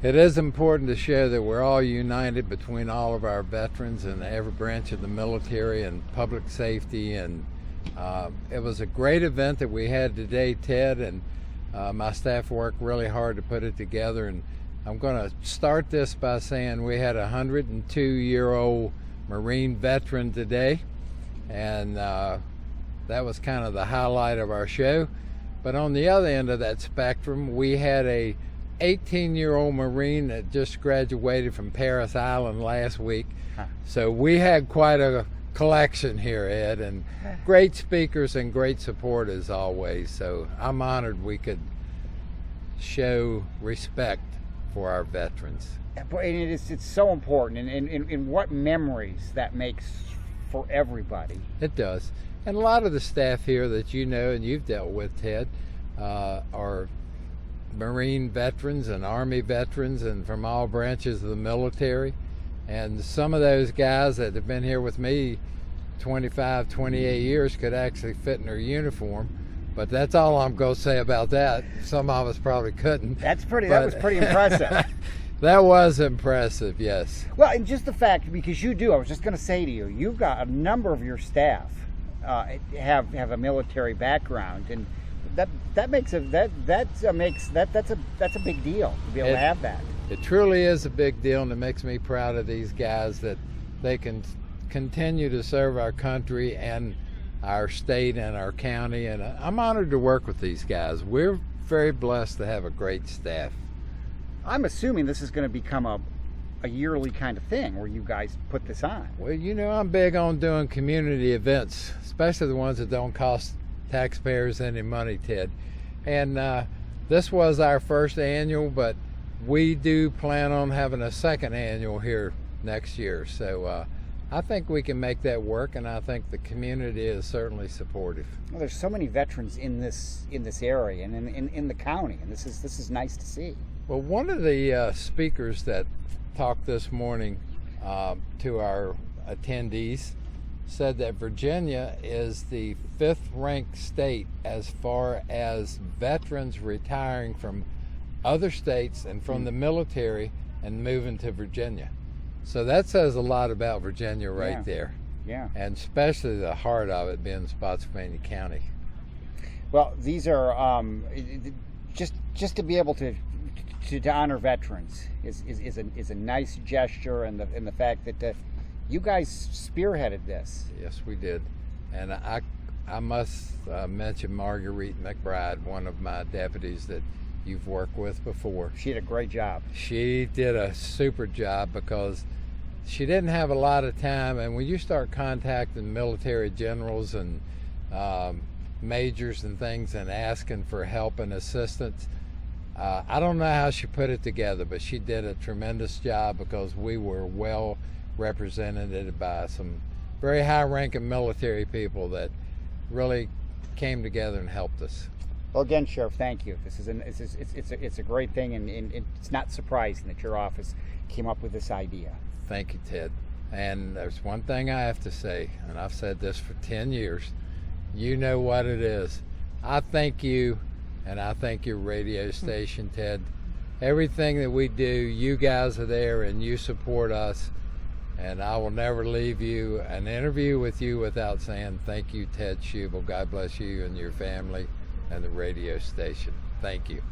It is important to show that we're all united between all of our veterans and every branch of the military and public safety. And it was a great event that we had today, Ted, and my staff worked really hard to put it together. And I'm going to start this by saying we had a 102-year-old Marine veteran today, and that was kind of the highlight of our show. But on the other end of that spectrum, we had a 18-year-old Marine that just graduated from Paris Island last week. So we had quite a collection here, Ed, and great speakers and great support as always. So I'm honored we could show respect for our veterans. And it's so important, and what memories that makes for everybody. It does. And a lot of the staff here that you know and you've dealt with, Ted, are Marine veterans and Army veterans and from all branches of the military. And some of those guys that have been here with me 25, 28 years could actually fit in their uniform. But that's all I'm going to say about that. Some of us probably couldn't. That was pretty impressive. That was impressive, yes. Well, and just the fact, because you do, I was just going to say to you, you've got a number of your staff have a military background, and that's a big deal to be able to have that. It truly is a big deal, and it makes me proud of these guys that they can continue to serve our country and our state and our county, and I'm honored to work with these guys. We're very blessed to have a great staff. I'm assuming this is going to become a yearly kind of thing where you guys put this on. Well, you know, I'm big on doing community events, especially the ones that don't cost taxpayers any money, Ted. And this was our first annual, but we do plan on having a second annual here next year. So I think we can make that work, and I think the community is certainly supportive. Well, there's so many veterans in this area and in the county, and this is nice to see. Well, one of the speakers that talked this morning to our attendees said that Virginia is the 5th ranked state as far as veterans retiring from other states and from the military and moving to Virginia. So that says a lot about Virginia right there. Yeah. And especially the heart of it being Spotsylvania County. Well, these are just to be able to honor veterans is a nice gesture, and the fact that you guys spearheaded this. Yes, we did. And I must mention Marguerite McBride, one of my deputies that you've worked with before. She did a great job. She did a super job because she didn't have a lot of time, and when you start contacting military generals and majors and things and asking for help and assistance, I don't know how she put it together, but she did a tremendous job because we were well represented by some very high-ranking military people that really came together and helped us. Well, again, Sheriff, thank you. It's a great thing, and it's not surprising that your office came up with this idea. Thank you, Ted. And there's one thing I have to say, and I've said this for 10 years. You know what it is. I thank you, and I thank your radio station, Ted. Everything that we do, you guys are there, and you support us. And I will never leave you an interview with you without saying thank you, Ted Schubel. God bless you and your family and the radio station. Thank you.